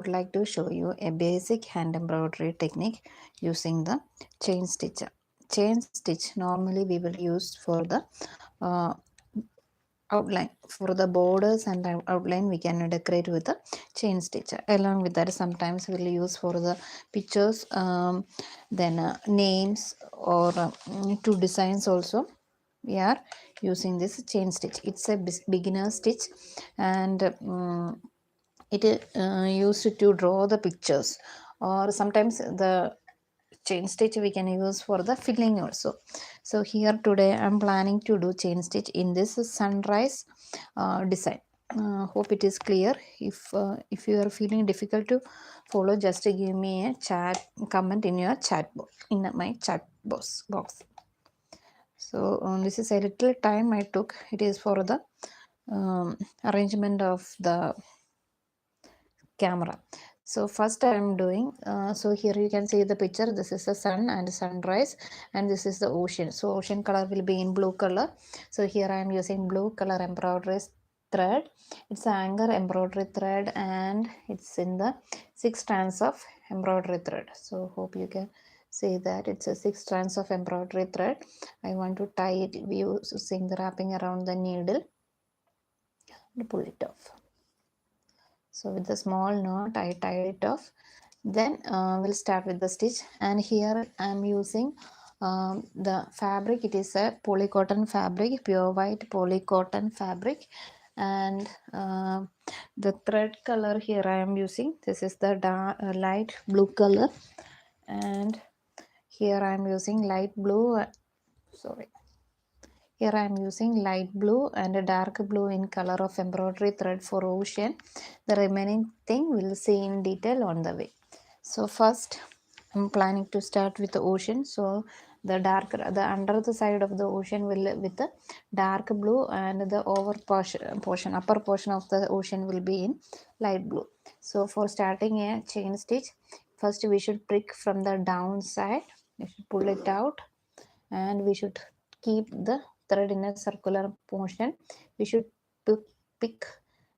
would like to show you a basic hand embroidery technique using the chain stitch. Chain stitch normally we will use for the uh, outline. For the borders and outline we can decorate with the chain stitch. Along with that, sometimes we'll use for the pictures, then names or two designs also we are using this chain stitch. It's a beginner stitch, and it is used to draw the pictures, or sometimes the chain stitch we can use for the filling also. So here today I'm planning to do chain stitch in this sunrise design. Hope it is clear. If you are feeling difficult to follow, just give me a chat comment in your chat box, in my chat box. So this is a little time I took. It is for the arrangement of the camera. So first I am doing, so here you can see the picture. This is the sun and sunrise, and this is the ocean. So ocean color will be in blue color. So here I am using blue color embroidery thread. It's an anchor embroidery thread, and it's in the 6 strands of embroidery thread. So hope you can see that it's a 6 strands of embroidery thread. I want to tie it using the wrapping around the needle and pull it off. So with the small knot I tied it off. Then we'll start with the stitch, and here I am using the fabric. It is a polycotton fabric, pure white polycotton fabric, and the thread color here I am using, this is the light blue color, and here I am using light blue, sorry, here I am using light blue and a dark blue in color of embroidery thread for ocean. The remaining thing we'll see in detail on the way. So first I'm planning to start with the ocean. So the under the side of the ocean will with the dark blue, and the upper portion of the ocean will be in light blue. So for starting a chain stitch, first we should prick from the down side. We should pull it out, and we should keep the thread in a circular motion. We should pick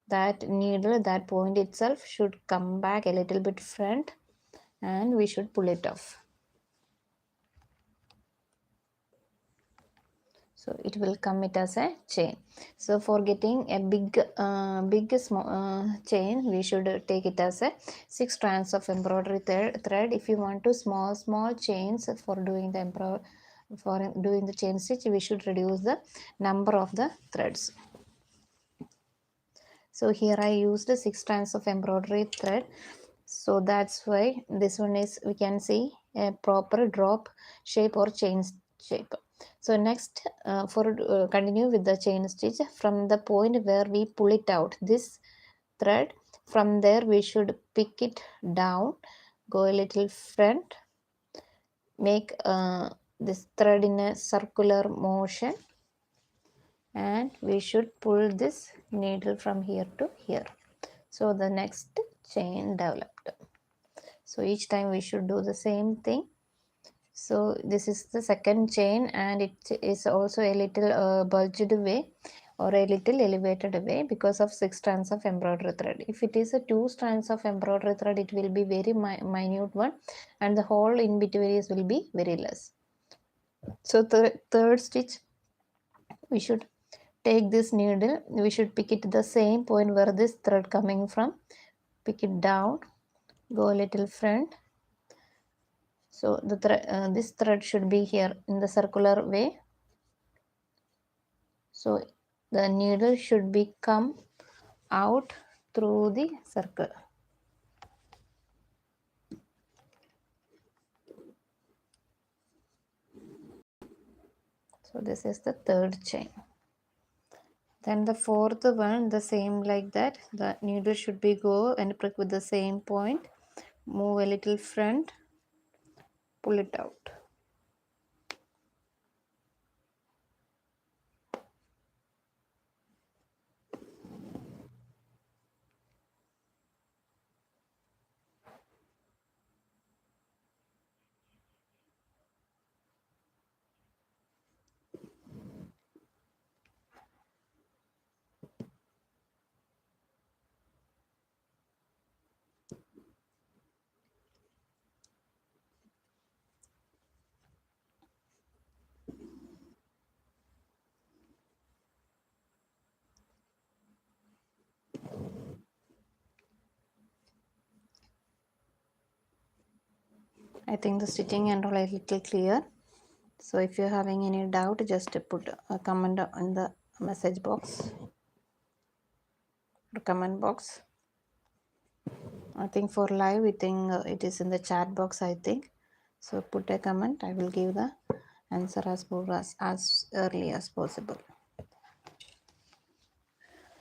that needle, that point itself should come back a little bit front, and we should pull it off. So it will come it as a chain. So for getting a big small chain, we should take it as a 6 strands of embroidery thread. If you want to small chains for doing the chain stitch, we should reduce the number of the threads. So here I used 6 strands of embroidery thread, so that's why this one is, we can see a proper drop shape or chain shape. So next, for continue with the chain stitch, from the point where we pull it out, this thread, from there we should pick it down, go a little front, make this thread in a circular motion, and we should pull this needle from here to here. So the next chain developed. So each time we should do the same thing. So this is the second chain, and it is also a little bulged way or a little elevated way because of 6 strands of embroidery thread. If it is a 2 strands of embroidery thread, it will be very minute one, and the hole in between will be very less. So the third stitch, we should take this needle, we should pick it the same point where this thread coming from, pick it down, go a little front. So the this thread should be here in the circular way. So the needle should be come out through the circle. So this is the third chain. Then the fourth one, the same like that. The needle should be go and prick with the same point. Move a little front, pull it out. I think the stitching and all is little clear. So if you're having any doubt, just put a comment in the message box or comment box. I think for live, we think it is in the chat box, I think. So put a comment. I will give the answer as early as possible.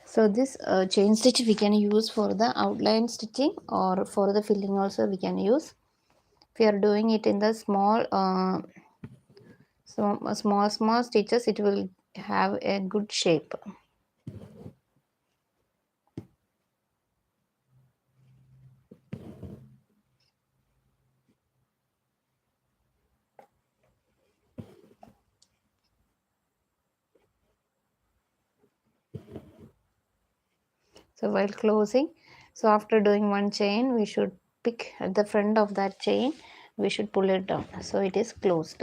So this chain stitch we can use for the outline stitching, or for the filling also we can use. If you are doing it in the small small stitches, it will have a good shape. So while closing, so after doing one chain, we should pick at the front of that chain, we should pull it down so it is closed.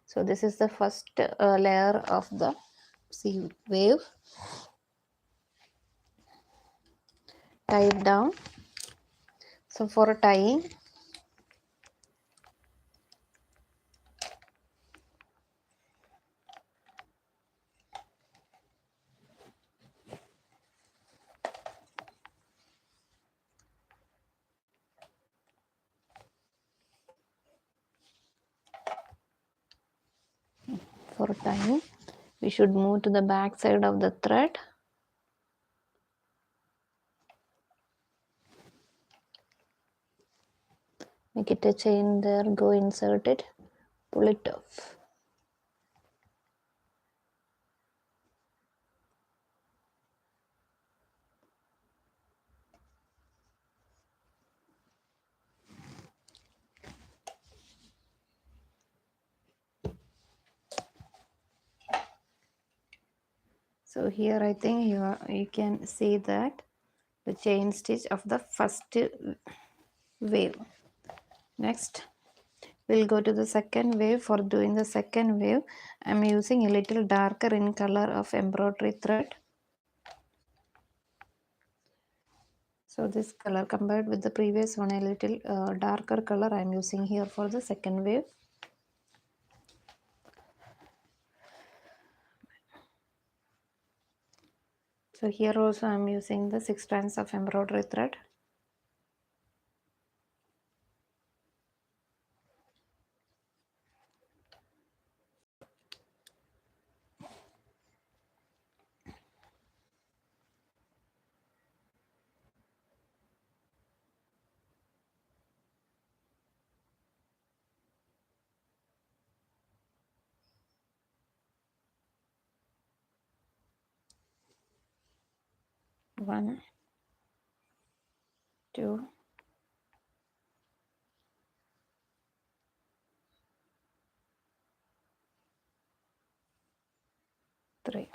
So this is the first layer of the wave. Tie it down. So for tying, we should move to the back side of the thread. Make it a chain there, go insert it, pull it off. So here I think you can see that the chain stitch of the first wave. Next we'll go to the second wave. For doing the second wave, I'm using a little darker in color of embroidery thread. So this color compared with the previous one, a little darker color I'm using here for the second wave. So here also I'm using the 6 strands of embroidery thread. One, two, three.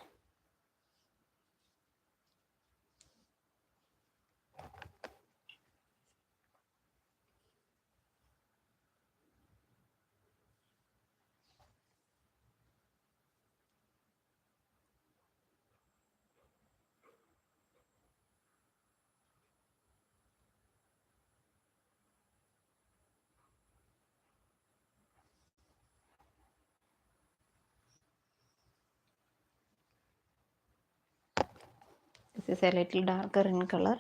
This is a little darker in color.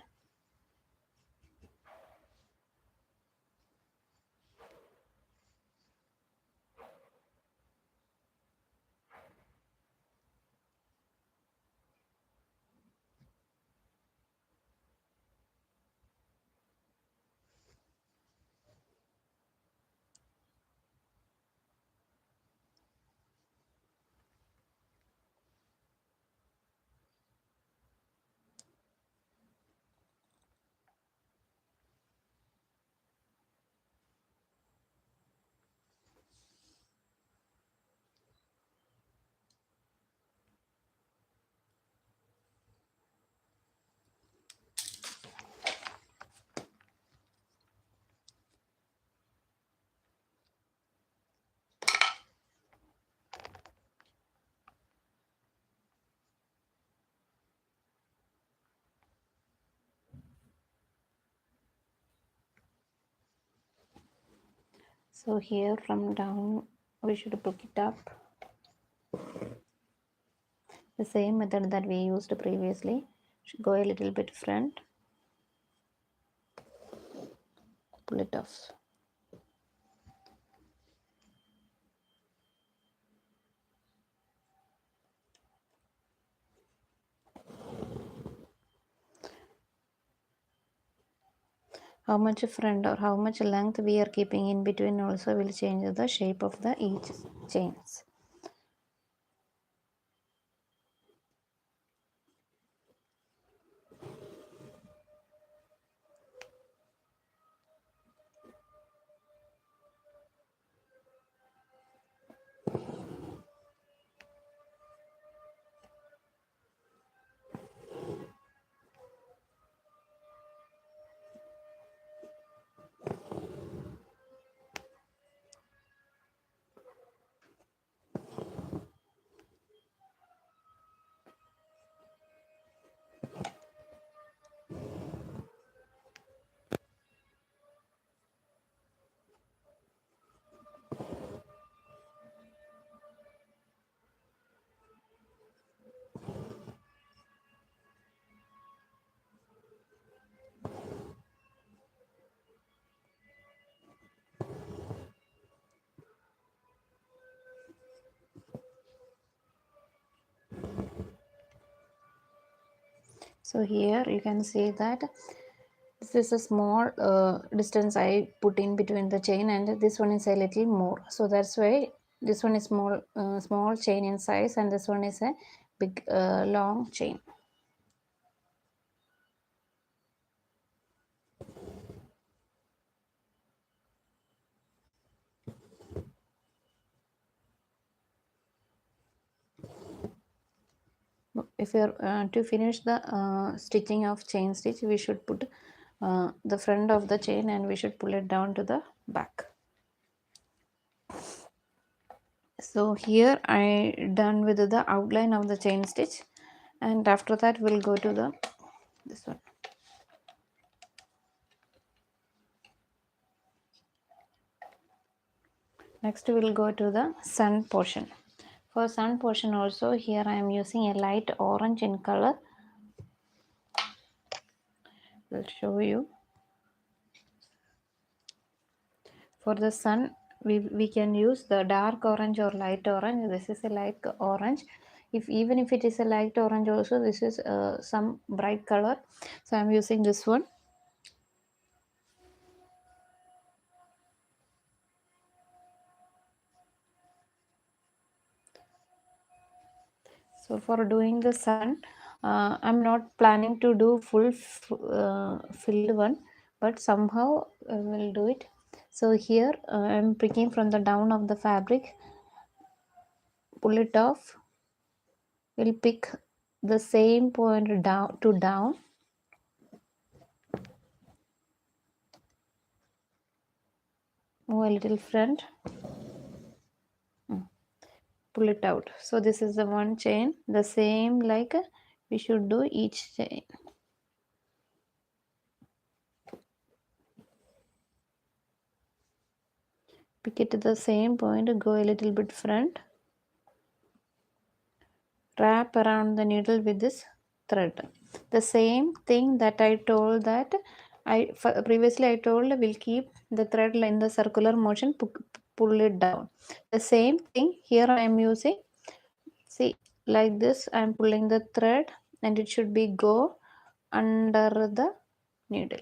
So here from down we should pick it up. The same method that we used previously. Should go a little bit front, pull it off. How much front or how much length we are keeping in between also will change the shape of the each chains. So here you can see that this is a small distance I put in between the chain, and this one is a little more. So that's why this one is small chain in size, and this one is a big long chain. If you're to finish the stitching of chain stitch, we should put the front of the chain and we should pull it down to the back. So here I done with the outline of the chain stitch, and after that we'll go to the this one. Next we'll go to the sun portion. For sun portion also, here I am using a light orange in color. I'll show you. For the sun, we can use the dark orange or light orange. This is a light orange. Even if it is a light orange also, this is some bright color. So I'm using this one. So for doing the sun, I'm not planning to do full filled one, but somehow I will do it. So here I'm picking from the down of the fabric, pull it off. We'll pick the same point down to down. Move a little front, pull it out. So this is the one chain, the same like we should do each chain. Pick it to the same point, go a little bit front, wrap around the needle with this thread. The same thing that I told that previously I told we'll keep the thread in the circular motion, pull it down. The same thing here I am using. See, like this I am pulling the thread and it should be go under the needle.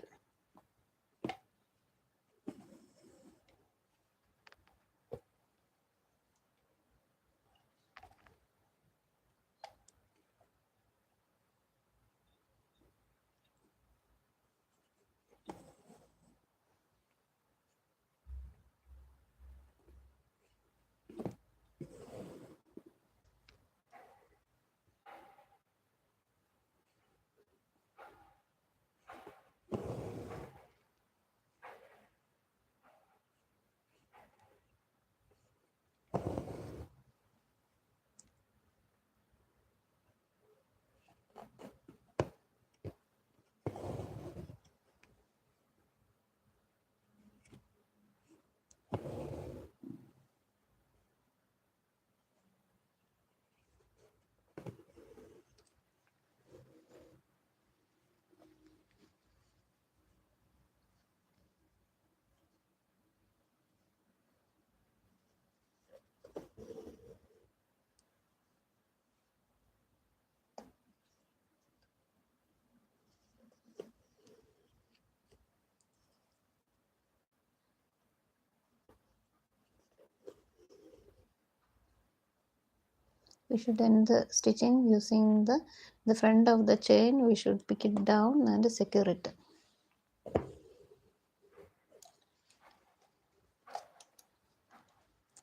We should end the stitching using the front of the chain. We should pick it down and secure it.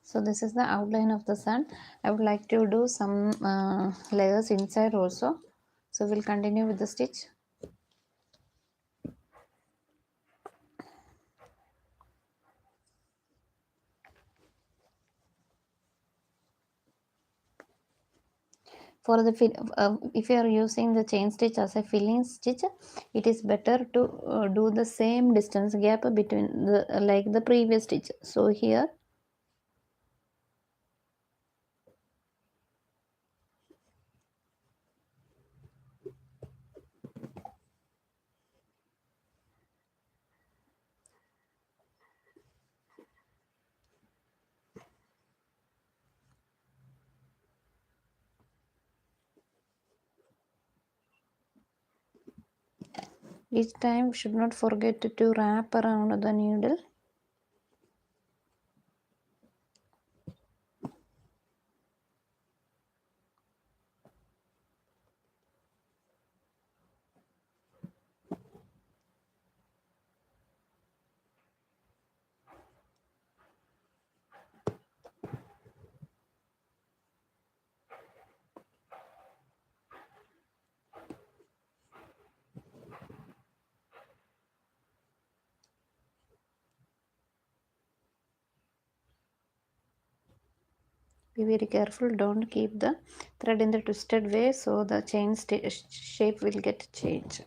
So this is the outline of the sun. I would like to do some layers inside also. So we'll continue with the stitch. For the if you are using the chain stitch as a filling stitch, it is better to do the same distance gap between the like the previous stitch. So here each time should not forget to wrap around the needle. Be very careful, don't keep the thread in the twisted way, so the chain shape will get changed.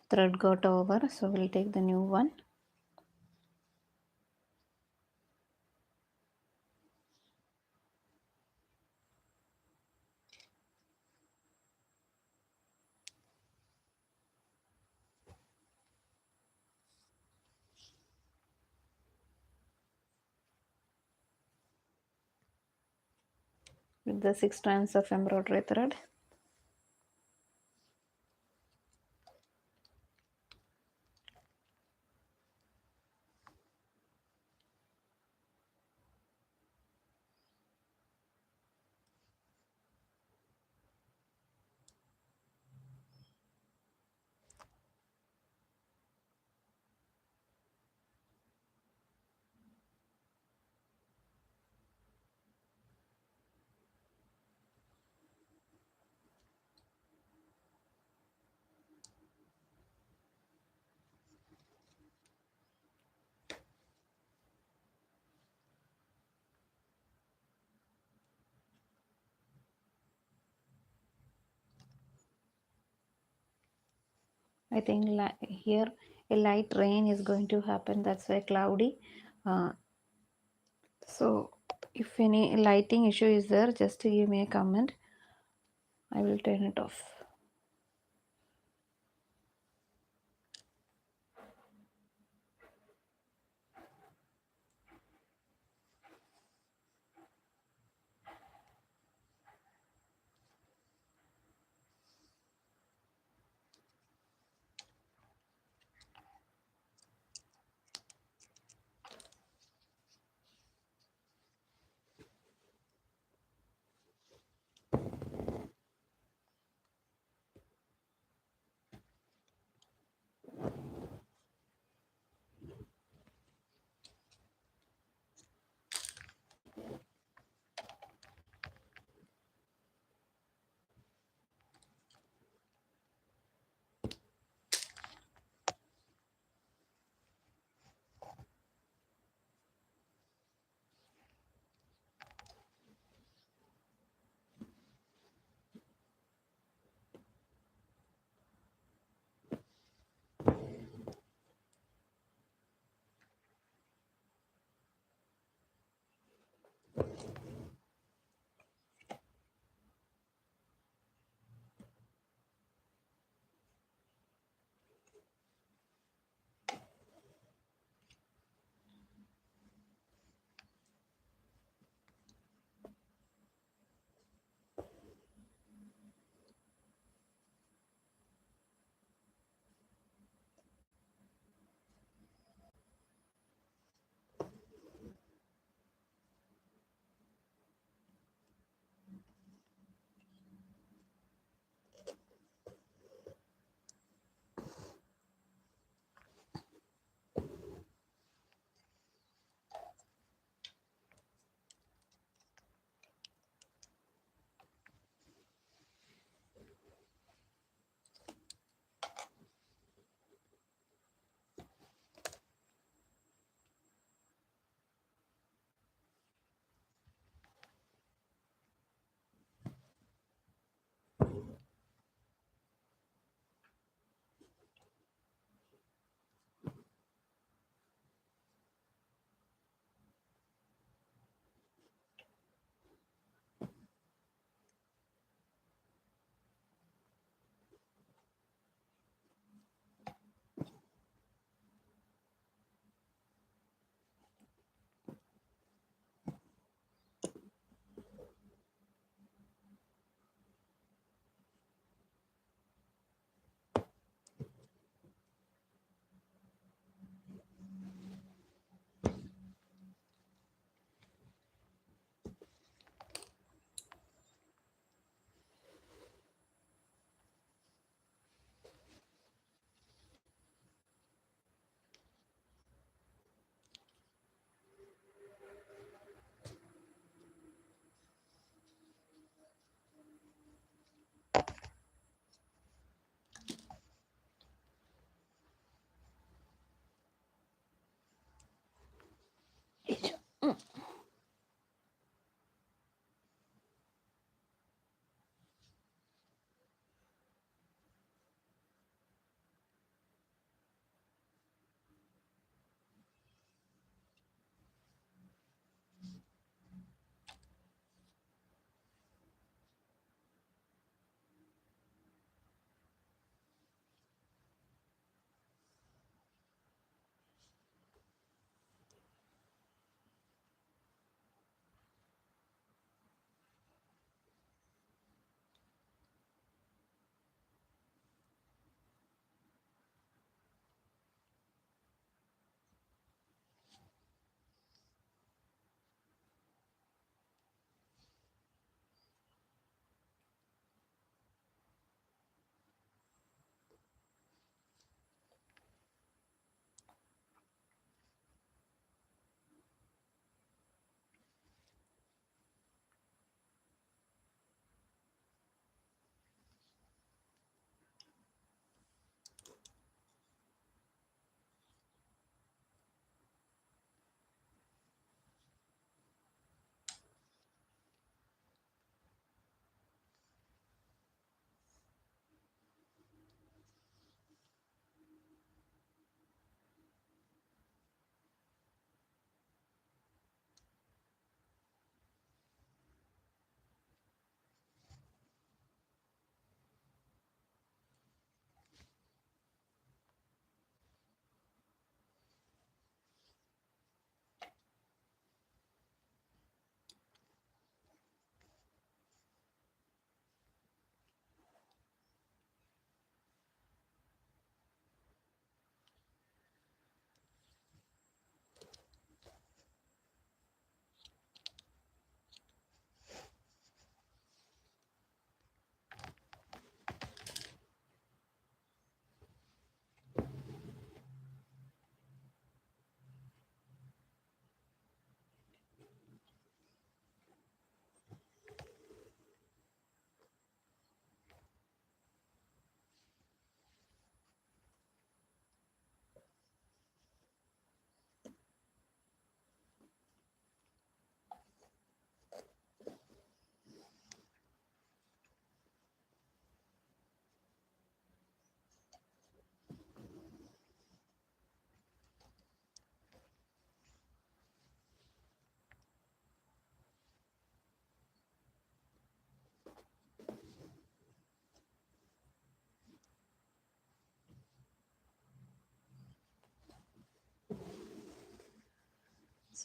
Thread got over, so we'll take the new one. With the 6 strands of embroidery thread. I think here a light rain is going to happen. That's why cloudy. So if any lighting issue is there, just give me a comment. I will turn it off.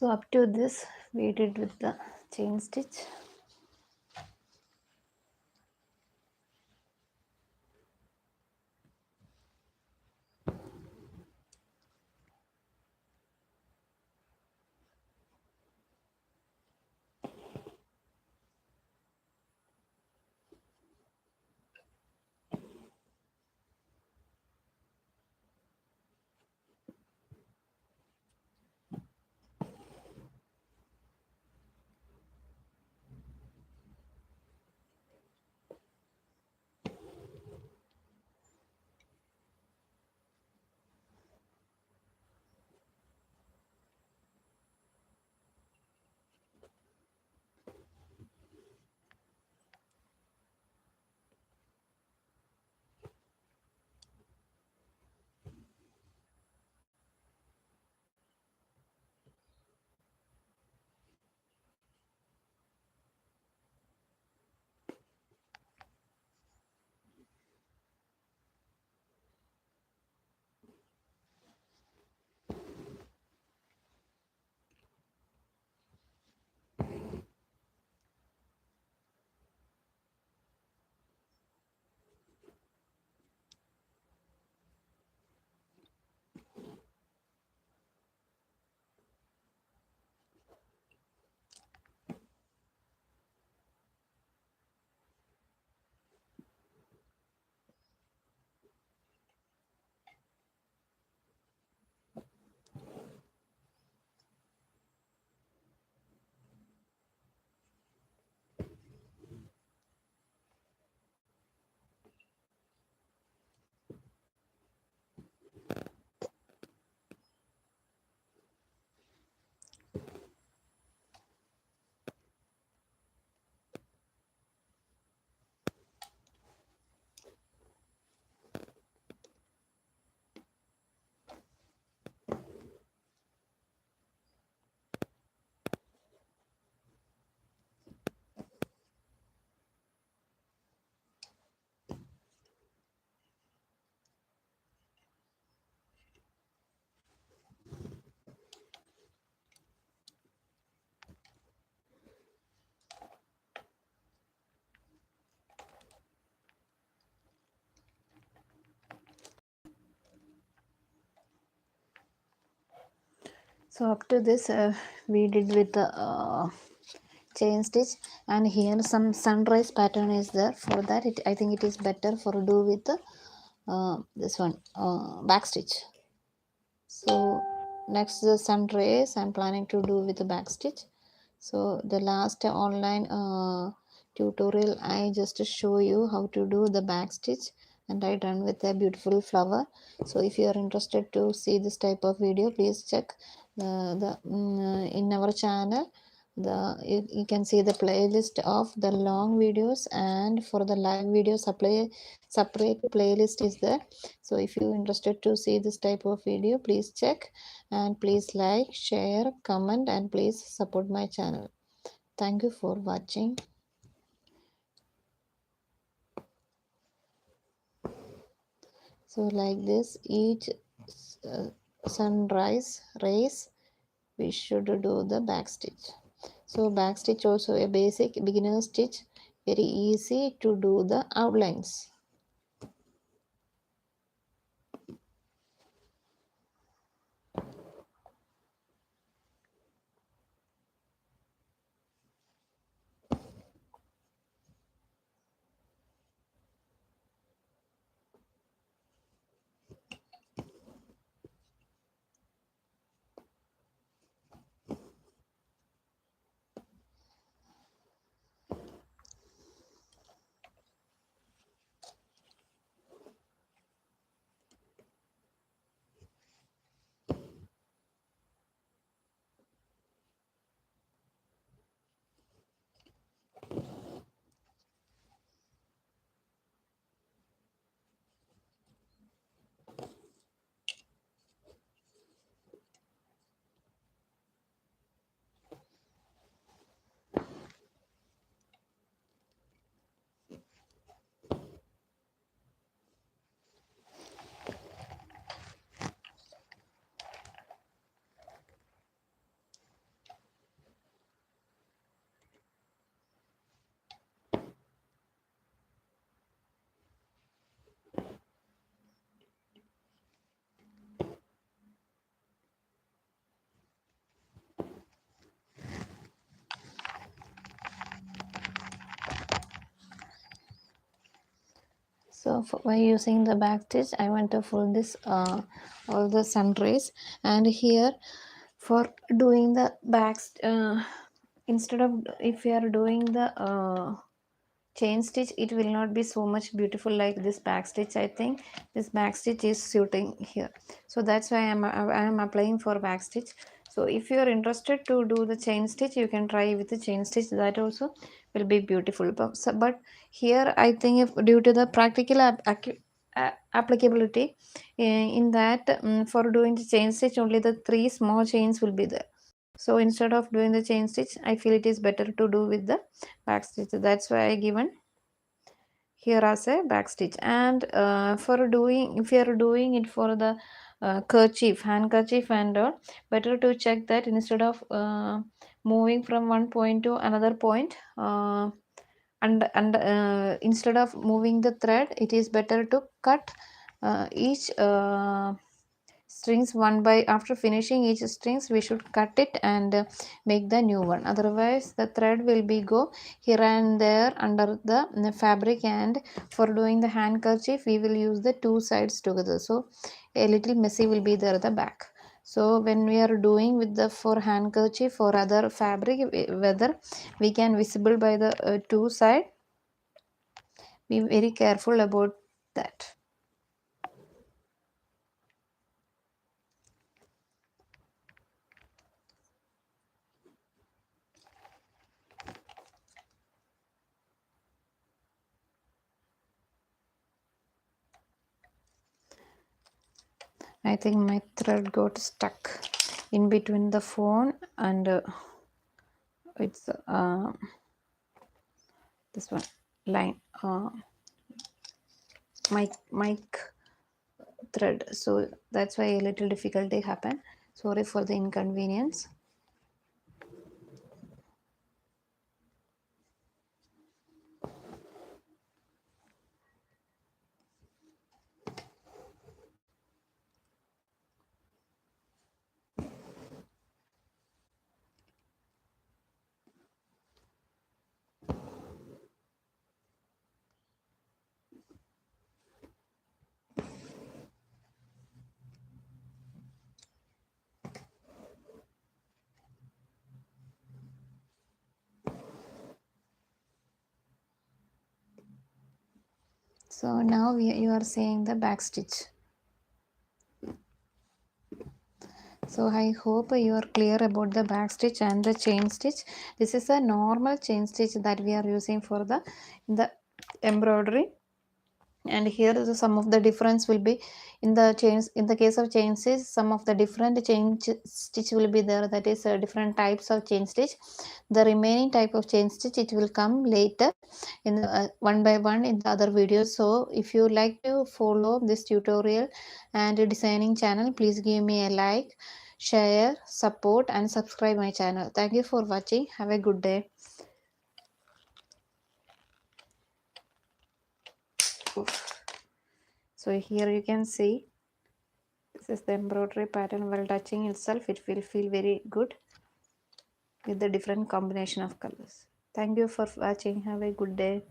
So up to this we did with the chain stitch. So up to this we did with the chain stitch, and here some sunrise pattern is there. For that I think it is better for do with the this one back stitch. So next the sun rays I'm planning to do with the back stitch. So the last online tutorial I just show you how to do the back stitch, and I done with a beautiful flower. So if you are interested to see this type of video, please check in our channel. You can see the playlist of the long videos, and for the live videos separate playlist is there. So if you're interested to see this type of video, please check, and please like, share, comment, and please support my channel. Thank you for watching. So like this, each uh, sunrise rays we should do the back stitch. So back stitch also a basic beginner stitch, very easy to do the outlines. So by using the back stitch, I want to fold this all the sun rays, and here for doing the back instead of, if you are doing the chain stitch, it will not be so much beautiful like this back stitch. I think this back stitch is suiting here, so that's why I am applying for back stitch. So if you are interested to do the chain stitch, you can try with the chain stitch, that also will be beautiful. But here I think, if due to the practical applicability, in that, for doing the chain stitch, only the 3 small chains will be there. So instead of doing the chain stitch, I feel it is better to do with the back stitch. That's why I given here as a back stitch. And for doing, if you are doing it for the kerchief, handkerchief and all, better to check that instead of moving from one point to another point, and instead of moving the thread, it is better to cut each strings one by, after finishing each strings we should cut it and make the new one. Otherwise the thread will be go here and there under the fabric, and for doing the handkerchief we will use the two sides together, so a little messy will be there at the back. So when we are doing with the for handkerchief or other fabric, whether we can visible by the two side, be very careful about that. I think my thread got stuck in between the phone and it's this one line, mic thread, so that's why a little difficulty happened. Sorry for the inconvenience. So now you are saying the back stitch. So I hope you are clear about the back stitch and the chain stitch. This is a normal chain stitch that we are using for the embroidery. And here is some of the difference will be in the chains. In the case of chain stitch, some of the different chain stitch will be there, that is different types of chain stitch. The remaining type of chain stitch, it will come later in one by one in the other videos. So if you like to follow this tutorial and designing channel, please give me a like, share, support and subscribe my channel. Thank you for watching. Have a good day. Oof. So here you can see, this is the embroidery pattern. While touching itself, it will feel very good with the different combination of colors. Thank you for watching. Have a good day.